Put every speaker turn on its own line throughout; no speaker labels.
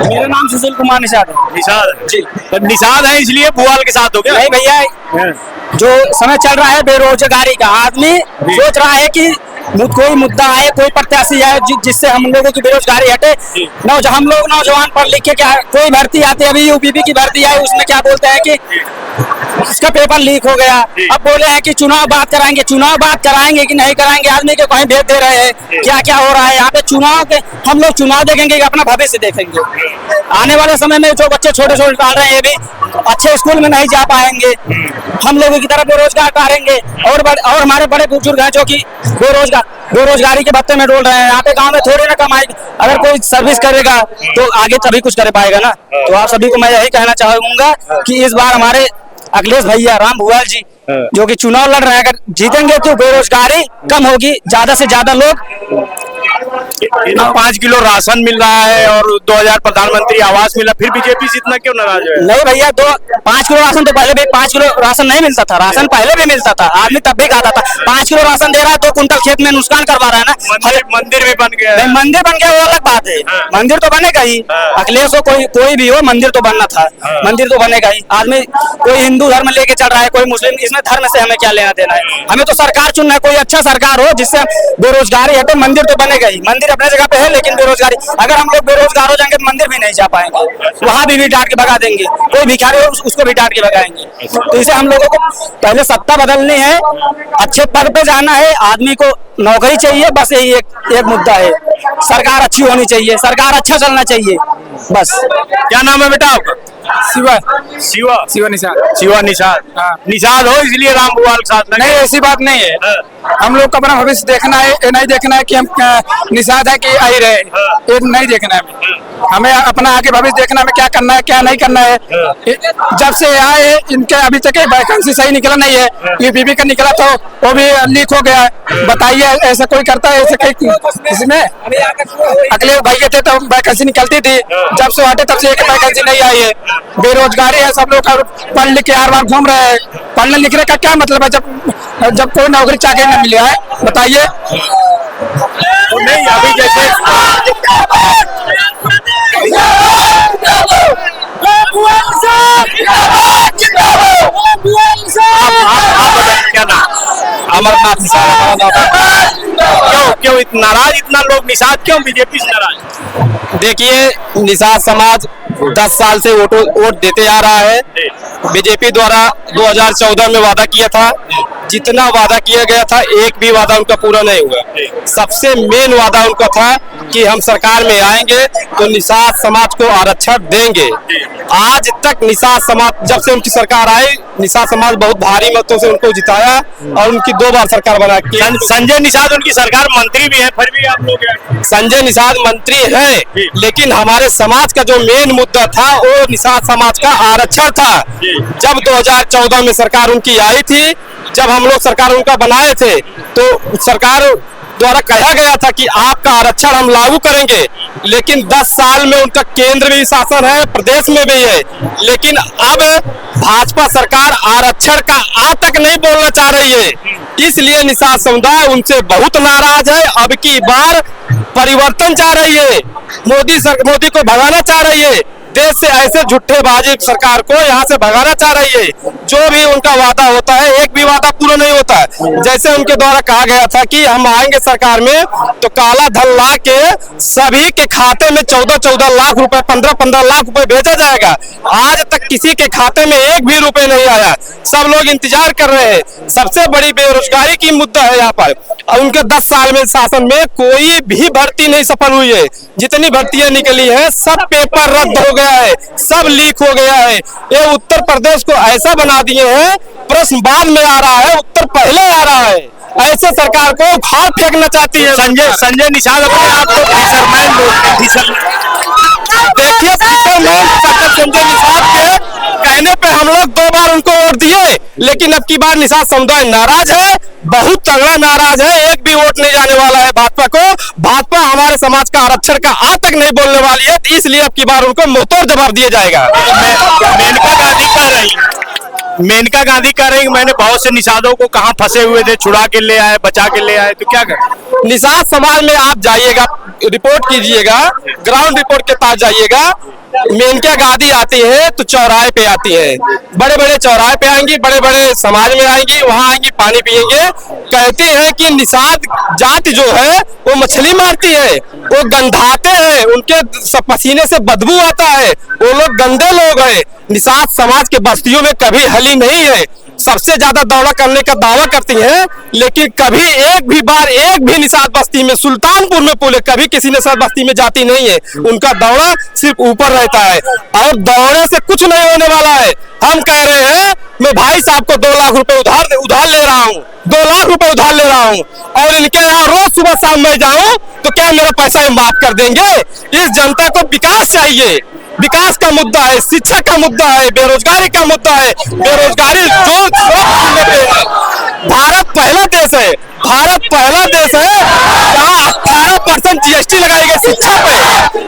मेरा नाम सुशील कुमार निषाद है।
निषाद
जी।
तो निषाद है इसलिए बुआल के साथ हो गया।
नहीं भैया, जो समय चल रहा है बेरोजगारी का, आदमी सोच रहा है कि कोई मुद्दा आए, कोई प्रत्याशी आए जिससे हम लोगों की बेरोजगारी हटे। हम लोग नौजवान पढ़ लिख के क्या, कोई भर्ती आती है, अभी यूपीपी की भर्ती आई, उसमें क्या बोलते हैं कि उसका पेपर लीक हो गया। अब बोले हैं कि चुनाव बात कराएंगे। चुनाव बात कराएंगे कि नहीं कराएंगे, आदमी के कहीं भेज दे रहे हैं। क्या क्या हो रहा है यहाँ पे चुनाव के, हम लोग चुनाव देखेंगे कि अपना भविष्य देखेंगे। आने वाले समय में जो बच्चे छोटे छोटे डाल रहे हैं, ये भी अच्छे स्कूल में नहीं जा पाएंगे, हम लोगों की तरफ बेरोजगार करेंगे। और हमारे बड़े बुजुर्ग हैं जो कि बेरोजगारी के भत्ते में डोल रहे हैं। यहाँ पे गांव में थोड़ी ना कमाई, अगर कोई सर्विस करेगा तो आगे तभी कुछ कर पाएगा ना। तो आप सभी को मैं यही कहना चाहूंगा कि इस बार हमारे अखिलेश भैया राम भुआल जी जो कि चुनाव लड़ रहे हैं, अगर जीतेंगे तो बेरोजगारी कम होगी, ज्यादा से ज्यादा लोग
5 किलो राशन मिल रहा है और 2000 प्रधानमंत्री आवास मिला, फिर बीजेपी से इतना क्यों नाराज है?
नहीं भैया, 5 किलो राशन तो पहले भी 5 किलो राशन नहीं मिलता था। राशन पहले भी मिलता था, आदमी तब भी खाता था। 5 किलो राशन दे रहा है, 2 कुंटल खेत में नुकसान करवा रहा है ना।
मंदिर भी बन गया।
मंदिर बन गया वो अलग बात है, मंदिर तो बनेगा ही। अखिलेश को कोई भी हो, मंदिर तो बनना था, मंदिर तो बनेगा ही। आदमी कोई हिंदू धर्म लेके चल रहा है, कोई मुस्लिम, इसमें धर्म से हमें क्या लेना देना है? हमें तो सरकार चुनना है, कोई अच्छा सरकार हो जिससे बेरोजगारी हटे। मंदिर तो बनेगा ही, मंदिर अपने जगह पे है, लेकिन बेरोजगारी, अगर हम लोग बेरोजगार हो जाएंगे तो मंदिर भी नहीं जा पाएंगे, वहां भी डांट के भगा देंगे। कोई भिखारी हो उसको भी डांट के भगाएंगे। तो इसे हम लोगों को पहले सत्ता बदलनी है, अच्छे पद पे जाना है, आदमी को नौकरी चाहिए, बस यही एक मुद्दा है। सरकार अच्छी होनी चाहिए, सरकार अच्छा चलना चाहिए, बस।
क्या नाम है बेटा आपका?
शिवा
शिवा
निषाद।
शिवा निषाद। निषाद हो इसलिए राम भुआल के साथ?
नहीं, ऐसी बात नहीं है। हम लोग का अपना भविष्य देखना है, ये नहीं देखना है कि हम निषाद है कि आई रहे, ये नहीं देखना है। हमें अपना आगे भविष्य देखना है, क्या करना है क्या नहीं करना है। जब से आए इनके अभी तक वैकेंसी सही निकला नहीं है। यूपीपी का निकला तो वो भी लीक हो गया। बताइए, ऐसा कोई करता है? ऐसे इसमें अखिलेश भैया थे तो वैकेंसी निकलती थी, जब से हटे तब से एक वैकेंसी नहीं आई है। बेरोजगारी है, सब लोग पढ़ लिख के हर बार घूम रहे हैं। पढ़ने लिखने का क्या मतलब है जब कोई नौकरी चाकरी नहीं मिला है? बताइए।
तो नहीं, अभी जैसे क्या नाम?
अमरनाथ निषाद।
क्यों इतना नाराज, इतना लोग निषाद क्यों बीजेपी से नाराज?
देखिए, निषाद समाज 10 साल से वोट देते आ रहा है। बीजेपी द्वारा 2014 में वादा किया था, जितना वादा किया गया था एक भी वादा उनका पूरा नहीं हुआ। सबसे मेन वादा उनका था कि हम सरकार में आएंगे तो निषाद समाज को आरक्षण देंगे। आज तक निषाद समाज, जब से उनकी सरकार आई, निषाद समाज बहुत भारी मतों से उनको जिताया और उनकी 2 बार सरकार बना।
संजय निषाद उनकी सरकार मंत्री भी है, फिर भी आप लोग?
संजय निषाद मंत्री है, लेकिन हमारे समाज का जो मेन मुद्दा था वो निषाद समाज का आरक्षण था। जब 2014 में सरकार उनकी आई थी, जब हम लोग सरकार उनका बनाए थे, तो सरकार द्वारा कहा गया था कि आपका आरक्षण हम लागू करेंगे। लेकिन 10 साल में उनका केंद्र में भी शासन है, प्रदेश में भी है, लेकिन अब भाजपा सरकार आरक्षण का आ तक नहीं बोलना चाह रही है। इसलिए निषाद समुदाय उनसे बहुत नाराज है। अब की बार परिवर्तन चाह रही है, मोदी को भगाना चाह रही है, देश से ऐसे झूठेबाजी सरकार को यहाँ से भगाना चाह रही है। जो भी उनका वादा होता है, एक भी वादा पूरा नहीं होता है। जैसे उनके द्वारा कहा गया था कि हम आएंगे सरकार में तो काला धन ला के सभी के खाते में 14-14 लाख रुपए, 15-15 लाख रुपए भेजा जाएगा। आज तक किसी के खाते में एक भी रुपए नहीं आया। सब लोग इंतजार कर रहे हैं। सबसे बड़ी बेरोजगारी की मुद्दा है यहाँ पर। उनके 10 साल में शासन में कोई भी भर्ती नहीं सफल हुई है। जितनी भर्तियां निकली है सब पेपर रद्द हो गया है, सब लीक हो गया है। ये उत्तर प्रदेश को ऐसा बना दिए हैं, प्रश्न बाद में आ रहा है, उत्तर पहले आ रहा है। ऐसे सरकार को उखाड़ फेंकना चाहती है।
संजय निषाद अपने आप को फिशरमैन
देखिए, फिशरमैन संजय निषाद के कहने पे हम लोग 2 बार उनको वोट दिए, लेकिन अब की बार निषाद समुदाय नाराज है, बहुत तगड़ा नाराज है। एक भी वोट नहीं जाने वाला है भाजपा को। भाजपा हमारे समाज का आरक्षण का आज तक नहीं बोलने वाली है, इसलिए अब की बार उनको मुंहतोड़ जवाब दिया जाएगा।
मेनका गांधी कह रही मेनका गांधी कह रहे हैं कि मैंने बहुत से निषादों को कहाँ फंसे हुए थे छुड़ा के ले आए, बचा के ले आए, तो क्या कर
निषाद समाज में आप जाइएगा, रिपोर्ट कीजिएगा, ग्राउंड रिपोर्ट के पास जाइएगा, मेनका गांधी आती है तो चौराहे पे आती है, बड़े बड़े चौराहे पे आएंगी, बड़े बड़े समाज में आएंगी, वहां आएंगी, पानी पिएंगे, कहती है कि निषाद जाति जो है वो मछली मारती है, वो गंधाते हैं, उनके पसीने से बदबू आता है, वो लोग गंदे लोग हैं। निषाद समाज के बस्तियों में कभी हली नहीं है, सबसे ज्यादा दौड़ा करने का दावा करती हैं, लेकिन कभी एक भी बार एक भी निषाद बस्ती में, सुल्तानपुर में पूरे कभी किसी निषाद बस्ती में जाती नहीं है। उनका दौड़ा सिर्फ ऊपर रहता है और दौड़े से कुछ नहीं होने वाला है। हम कह रहे हैं, मैं भाई साहब को 2 लाख रुपए उधार ले रहा हूँ, 2 लाख रुपए उधार ले रहा हूँ, और इनके यहाँ रोज सुबह शाम मैं जाऊँ तो क्या मेरा पैसा ये माफ कर देंगे? इस जनता को विकास चाहिए, विकास का मुद्दा है, शिक्षा का मुद्दा है, बेरोजगारी का मुद्दा है। बेरोजगारी जो भारत पहला देश है, भारत पहला देश है जहाँ 18% जीएसटी लगाई गई शिक्षा पे।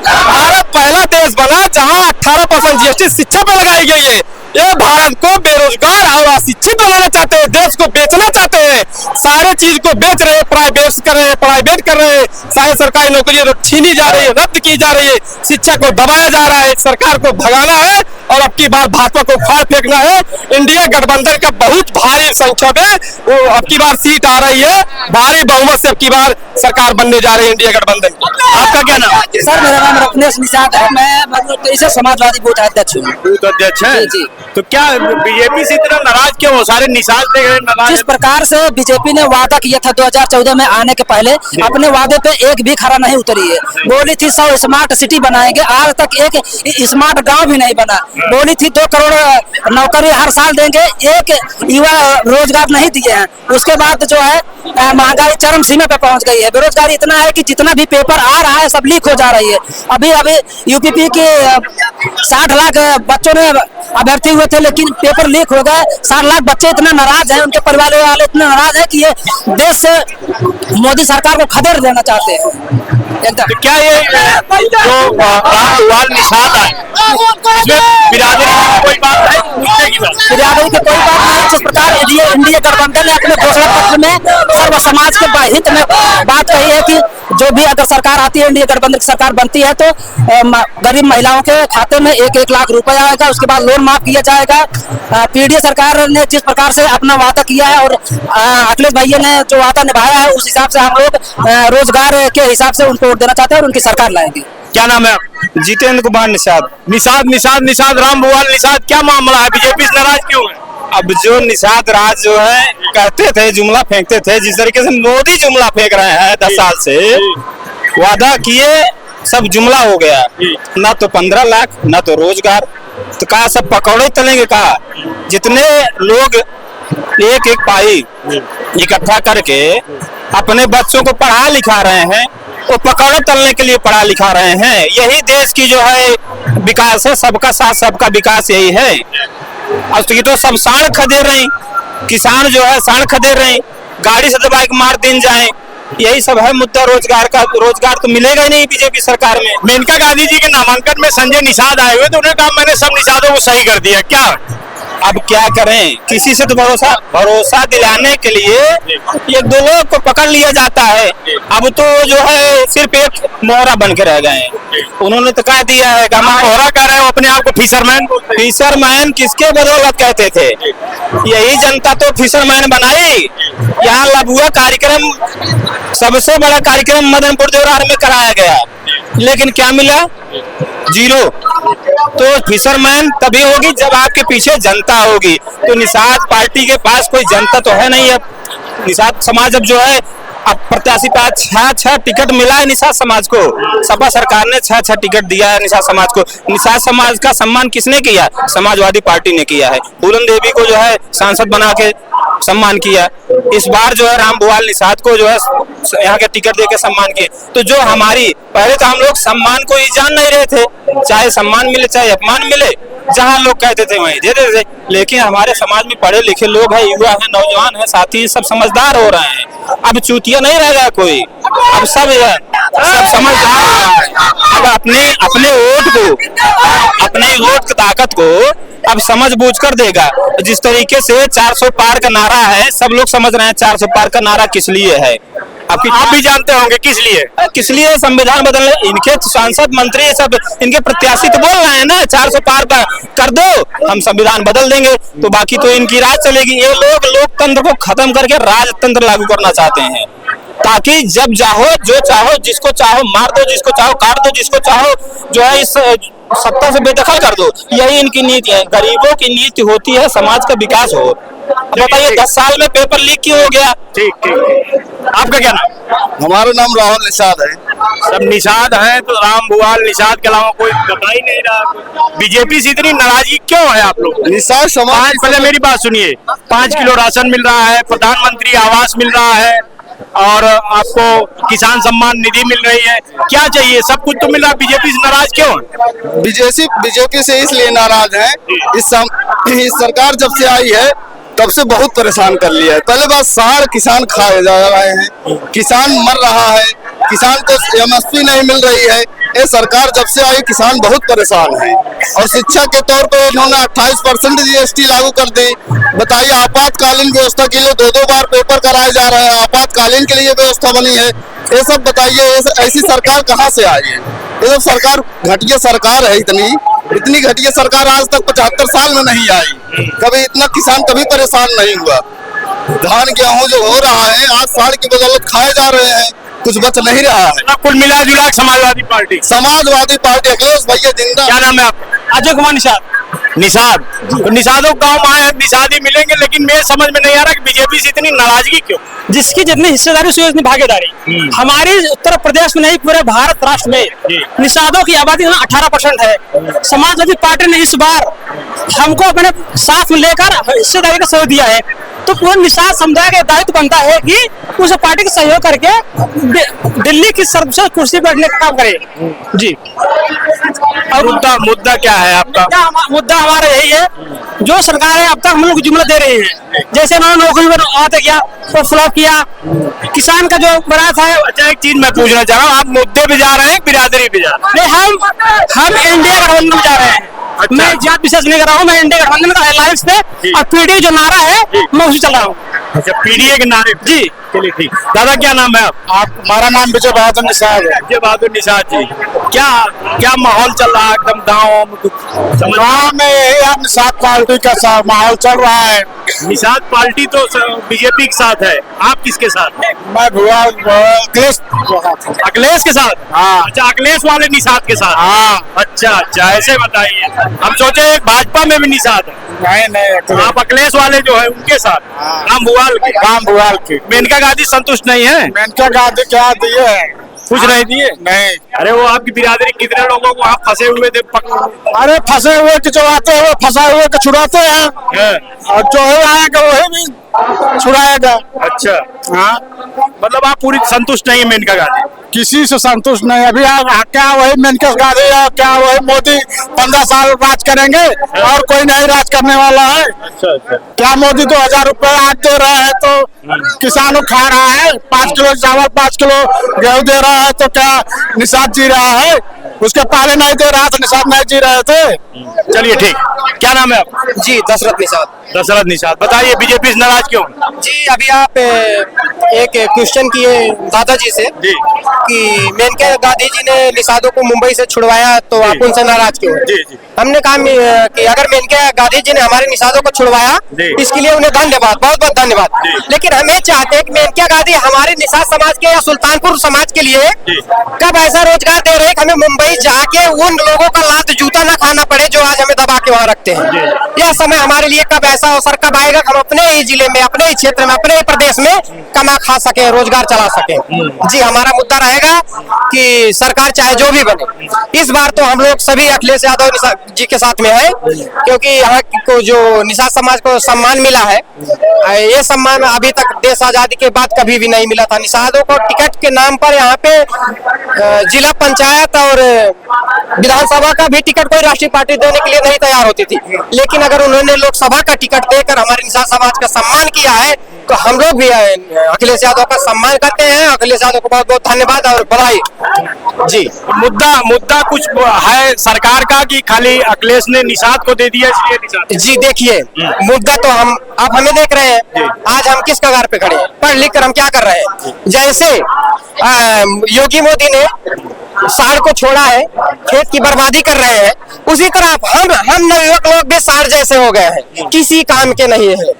भारत पहला देश बना जहाँ 18% जीएसटी शिक्षा पे लगाई गई है। ये भारत को बेरोजगार और अशिक्षित बनाना चाहते हैं, देश को बेचना चाहते हैं, सारे चीज को बेच रहे हैं, प्राइवेट कर रहे हैं, सारे सरकारी नौकरियां छीनी जा रही है, रद्द की जा रही है, शिक्षा को दबाया जा रहा है, सरकार को भगाना है और अब की बार भाजपा को फाड़ फेंकना है। इंडिया गठबंधन का बहुत भारी संख्या में वो अब की बार सीट आ रही है, भारी बहुमत से अब की बार सरकार बनने जा रही है इंडिया गठबंधन की। आपका क्या नाम?
सर मेरा नाम रत्नेश निषाद है, मैं मतलब इसे समाजवादी बूथ अध्यक्ष हूँ।
बूथ अध्यक्ष है
जी।
तो क्या बीजेपी से इतना नाराज क्यों हो? सारे निषाद देख रहे हैं नाराज।
जिस प्रकार से बीजेपी ने वादा किया था 2014 में आने के पहले, अपने वादे पे एक भी खरा नहीं उतरी है। बोली थी 100 स्मार्ट सिटी बनाएंगे, आज तक एक स्मार्ट गांव भी नहीं बना। बोली थी 2 करोड़ नौकरी हर साल देंगे, एक युवा रोजगार नहीं दिए हैं। उसके बाद जो है महंगाई चरम सीमा पे पहुंच गई है, बेरोजगारी इतना है कि जितना भी पेपर आ रहा है सब लीक हो जा रही है। अभी यूपीपी के 60 लाख बच्चों ने अभ्यर्थी हुए थे, लेकिन पेपर लीक हो गए। 60 लाख बच्चे इतना नाराज हैं, उनके परिवार वाले इतने नाराज हैं कि ये देश से मोदी सरकार को खदेड़ देना चाहते हैं।
तो क्या ये जो रामपुवाल निषाद है इसमें बिरादरी की कोई बात नहीं, पूछने की बात?
बिरादरी की कोई बात नहीं। जिस प्रकार इंडिया गठबंधन ने अपने घोषणा पत्र में सर्व समाज के हित में बात कही है कि जो भी अगर सरकार आती है, इंडिया गठबंधन की सरकार बनती है, तो गरीब महिलाओं के खाते में 1-1 लाख रुपए आएगा, उसके बाद लोन माफ किया जाएगा। पीडीए सरकार ने जिस प्रकार से अपना वादा किया है और अखिलेश भैया ने जो वादा निभाया है, उस हिसाब से हम लोग रोजगार के हिसाब से उनको वोट देना चाहते हैं और उनकी सरकार लाएंगे।
क्या नाम है?
जितेंद्र कुमार निषाद।
निषाद रामपुवाल निषाद, क्या मामला है? बीजेपी से नाराज क्यों है?
अब जो निषाद राज जो है कहते थे, जुमला फेंकते थे, जिस तरीके से मोदी जुमला फेंक रहे हैं 10 साल से, वादा किए सब जुमला हो गया, ना तो 15 लाख ना तो रोजगार, तो कहा सब पकौड़े तलेंगे। कहा जितने लोग एक एक पाई इकट्ठा करके अपने बच्चों को पढ़ा लिखा रहे हैं, वो पकौड़े तलने के लिए पढ़ा लिखा रहे हैं। यही देश की जो है विकास है, सबका साथ सबका विकास यही है। अब तो सब साढ़ खदेड़ रहे, किसान जो है साढ़ खदेड़ रहे, गाड़ी से दबा के मार दिन जाए, यही सब है मुद्दा रोजगार का। रोजगार तो मिलेगा ही नहीं बीजेपी सरकार में।
मेनका गांधी जी के नामांकन में संजय निषाद आए हुए तो उन्होंने कहा मैंने सब निषादों को सही कर दिया। क्या
अब क्या करें, किसी से तो भरोसा दिलाने के लिए ये 2 लोग को पकड़ लिया जाता है। अब तो जो है सिर्फ एक मोहरा बन के रह गए। उन्होंने तो कह दिया है कि हम
मोहरा कह रहे हो अपने आप को
फिशरमैन किसके बदौलत कहते थे? यही जनता तो फिशरमैन बनाई। यहाँ लबुआ कार्यक्रम, सबसे बड़ा कार्यक्रम मदनपुर देवरार में कराया गया, लेकिन क्या मिला? 0। तो फिशरमैन तभी होगी जब आपके पीछे जनता होगी। तो निषाद पार्टी के पास कोई जनता तो है नहीं। अब निषाद समाज अब जो है, अब प्रत्याशी पास 6 टिकट मिला है निषाद समाज को। सपा सरकार ने 6 टिकट दिया है निषाद समाज को। निषाद समाज का सम्मान किसने किया? समाजवादी पार्टी ने किया है। पूरन देवी को जो है सांसद बना के सम्मान किया। इस बार जो है रामपुवाल निषाद को जो है यहाँ के टिकट देके सम्मान किए। तो जो हमारी, पहले तो हम लोग सम्मान को ही जान नहीं रहे थे, चाहे सम्मान मिले चाहे अपमान मिले, जहाँ लोग कहते थे वहीं दे देते थे। लेकिन हमारे समाज में पढ़े लिखे लोग हैं, युवा हैं, नौजवान हैं, साथी सब समझदार हो रहे हैं। अब चूतिया नहीं रह गया कोई, अब सब समझदार हो रहा है। अब अपने वोट की ताकत को
अब समझ बूझ कर देगा। जिस तरीके से 400 पार का नारा है, सब लोग समझ रहे हैं 400 पार का नारा किस लिए है। आप भी जानते होंगे किस लिए संविधान बदलने। इनके सांसद मंत्री सब इनके प्रत्याशी तो बोल रहे हैं ना 400 पार कर दो, हम संविधान बदल देंगे, तो बाकी तो इनकी राज चलेगी। ये लोग लोकतंत्र को खत्म करके राजतंत्र लागू करना चाहते हैं, ताकि जब चाहो जो चाहो, जिसको चाहो मार दो, जिसको चाहो काट दो, जिसको चाहो जो है इस सत्ता से बेदखल कर दो। यही इनकी नीति है। गरीबों की नीति होती है समाज का विकास हो। बताइए 10 साल में पेपर लीक क्यों हो गया? ठीक। आपका क्या नाम?
हमारा नाम राहुल निषाद है।
सब निषाद हैं तो राम भुआल निषाद के अलावा कोई बता ही नहीं रहा। बीजेपी से इतनी नाराजगी क्यों है आप लोग?
निषाद समाज,
पहले मेरी बात सुनिए, 5 किलो राशन मिल रहा है, प्रधानमंत्री आवास मिल रहा है, और आपको किसान सम्मान निधि मिल रही है, क्या चाहिए? सब कुछ तो मिल रहा है, बीजेपी से नाराज क्यों है?
बीजेपी से इसलिए नाराज है, इस सरकार जब से आई है तब से बहुत परेशान कर लिया है। पहले बात साढ़ किसान खाए जा रहे हैं, किसान मर रहा है, किसान को एमएसपी नहीं मिल रही है। ये सरकार जब से आई किसान बहुत परेशान है। और शिक्षा के तौर पे इन्होंने 28% GST लागू कर दी। बताइए, आपातकालीन व्यवस्था के लिए 2-2 बार पेपर कराए जा रहे हैं, आपातकालीन के लिए व्यवस्था बनी है। ये सब बताइए, ऐसी सरकार कहाँ से आई है? ये सब सरकार घटिया सरकार है। इतनी घटिया सरकार आज तक 75 साल में नहीं आई। कभी इतना किसान कभी परेशान नहीं हुआ। धान गेहूं जो हो रहा है आज साढ़ की बदौलत खाए जा रहे हैं, कुछ बच नहीं रहा है।
कुल मिला जुला समाजवादी पार्टी
अखिलेश भैया जिंदा।
क्या नाम है आपका? अजय कुमार निषाद। तो निषादों गाँव में आए निषाद ही मिलेंगे, लेकिन मेरे समझ में नहीं आ रहा कि बीजेपी से इतनी नाराजगी क्यों?
जिसकी जितनी हिस्सेदारी उसकी उतनी भागीदारी। हमारे उत्तर प्रदेश में नहीं, पूरे भारत राष्ट्र में निषादों की आबादी 18% है। समाजवादी पार्टी ने इस बार हमको अपने साथ में लेकर हिस्सेदारी का सहयोग दिया है, तो पूरे निषाद समुदाय का दायित्व बनता है कि उस पार्टी का सहयोग करके दिल्ली की सर्वोच्च कुर्सी पर बैठने का काम करे। जी।
और मुद्दा क्या है आपका?
मुद्दा हमारा यही है, जो सरकार है अब तक हम लोग जुमला दे रहे हैं, जैसे उन्होंने नौकरी पर आते किया तो फ्लॉप किया, किसान का जो बड़ा था।
अच्छा, एक चीज मैं पूछना चाह रहा हूँ, आप मुद्दे पे जा रहे हैं, बिरादरी पे जा रहे हैं?
हम इंडिया गठबंधन में जा रहे हैं।
अच्छा।
मैं जात विशेष नहीं कर रहा हूँ, मैं इंडिया गठबंधन का अलायंस पे, और पीडीए जो नारा है मैं उसे चल रहा हूँ।
अच्छा, पीडीए के नारे? जी, चलिए ठीक। दादा क्या नाम है आप?
हमारा नाम विजय बहादुर निषाद है।
विजय बहादुर निषाद जी, क्या माहौल चल रहा है एकदम गाँव में?
गाँव में यही आप निषाद पार्टी का माहौल चल रहा है।
निषाद पार्टी तो बीजेपी के साथ है, आप किसके साथ हैं?
मैं
अखिलेश के साथ।
हाँ।
अच्छा, अखिलेश वाले निषाद के साथ।
हाँ।
अच्छा, ऐसे बताइए। हम सोचे भाजपा में भी निषाद है।
नहीं,
आप अखिलेश वाले जो है उनके साथ?
हाँ।
राम भुआल
की।
मेनका गांधी संतुष्ट नहीं है?
मेनका गांधी क्या दिए है?
कुछ नहीं दिए?
नहीं।
अरे वो आपकी बिरादरी कितने लोगों को आप फंसे हुए थे?
अरे फंसे हुए के चुराते हुए, फंसा हुए के छुड़ाते हैं, और जो है आएगा वही भी छुड़ाएगा।
अच्छा।
हाँ,
मतलब आप पूरी संतुष्ट नहीं है मेनका गांधी?
किसी से संतुष्ट नहीं। अभी क्या वही मेनका गांधी है, क्या वही मोदी 15 साल राज करेंगे और कोई नहीं राज करने वाला है।
अच्छा।
क्या मोदी 2000 रुपए आज दे रहा है तो किसानों खा रहा है? 5 किलो चावल 5 किलो गेहूं दे रहा है तो क्या निषाद जी रहा है? उसके पहले नहीं दे रहा था, निषाद नहीं जी रहे थे।
चलिए ठीक। क्या नाम है आपका?
जी, दशरथ निषाद।
दशरथ निषाद, बताइए बीजेपी से नाराज क्यों?
जी, अभी आप एक क्वेश्चन किए दादाजी से
जी
कि मेनका गांधी जी ने निषादों को मुंबई से छुड़वाया तो आप उनसे नाराज क्यों?
जी जी।
हमने कहा कि अगर मेनका गांधी जी ने हमारे निषादों को छुड़वाया इसके लिए उन्हें धन्यवाद, बहुत बहुत धन्यवाद। लेकिन हम ये चाहते हैं कि मेनका गांधी हमारे निषाद समाज के या सुल्तानपुर समाज के लिए कब ऐसा रोजगार दे रहे हैं कि हमें मुंबई जाके उन लोगों का लात जूता ना खाना पड़े जो आज हमें दबा के वहाँ रखते हैं। यह समय हमारे लिए कब ऐसा अवसर कब आएगा हम अपने ही जिले में, अपने ही क्षेत्र में, अपने ही प्रदेश में कमा खा सके, रोजगार चला सके। जी, हमारा मुद्दा रहेगा कि सरकार चाहे जो भी बने, इस बार तो हम लोग सभी अखिलेश यादव जी के साथ में है, क्योंकि यहाँ को जो निषाद समाज को सम्मान मिला है, ये सम्मान अभी तक देश आजादी के बाद कभी भी नहीं मिला था। निषादों को टिकट के नाम पर यहाँ पे जिला पंचायत और विधानसभा का भी टिकट कोई राष्ट्रीय पार्टी देने के लिए नहीं तैयार
तैयार होती थी। लेकिन अगर उन्होंने लोकसभा का टिकट देकर हमारे निषाद समाज का सम्मान किया है तो हम लोग भी अखिलेश यादव का सम्मान करते हैं। अखिलेश यादव को बहुत बहुत धन्यवाद और बधाई जी।
मुद्दा कुछ है सरकार का कि खाली अखिलेश ने निषाद को दे दिया इसलिए निषाद?
जी देखिए, मुद्दा तो आप हमें देख रहे हैं, आज हम किस कगार पे खड़े हैं, पढ़ लिख कर हम क्या कर रहे हैं। जैसे योगी मोदी ने सार को छोड़ा है, खेत की बर्बादी कर रहे हैं, उसी तरह हम नवयुवक लोग भी सार जैसे हो गए हैं, किसी काम के नहीं है।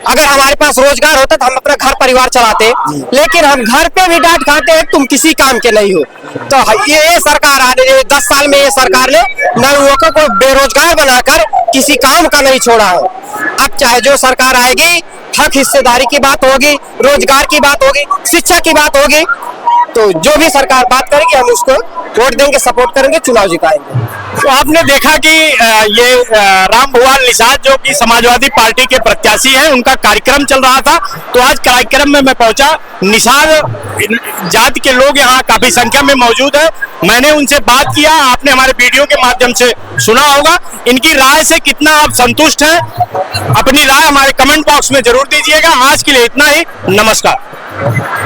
अगर हमारे पास रोजगार होता तो हम अपना घर परिवार चलाते, लेकिन हम घर पे भी डांट खाते हैं, तुम किसी काम के नहीं हो। तो ये सरकार आने 10 साल में ये सरकार ने नवयुवकों को बेरोजगार बनाकर किसी काम का नहीं छोड़ा है। अब चाहे जो सरकार आएगी, हक हिस्सेदारी की बात होगी, रोजगार की बात होगी, शिक्षा की बात होगी, तो जो भी सरकार बात करेगी हम उसको वोट देंगे, सपोर्ट करेंगे, चुनाव जिताएंगे।
तो आपने देखा कि ये रामभुआल निषाद जो कि समाजवादी पार्टी के प्रत्याशी हैं, उनका कार्यक्रम चल रहा था। तो आज कार्यक्रम में मैं पहुंचा, निषाद जाति के लोग यहाँ काफी संख्या में मौजूद है। मैंने उनसे बात किया, आपने हमारे वीडियो के माध्यम से सुना होगा। इनकी राय से कितना आप संतुष्ट हैं, अपनी राय हमारे कमेंट बॉक्स में जरूर दीजिएगा। आज के लिए इतना ही, नमस्कार।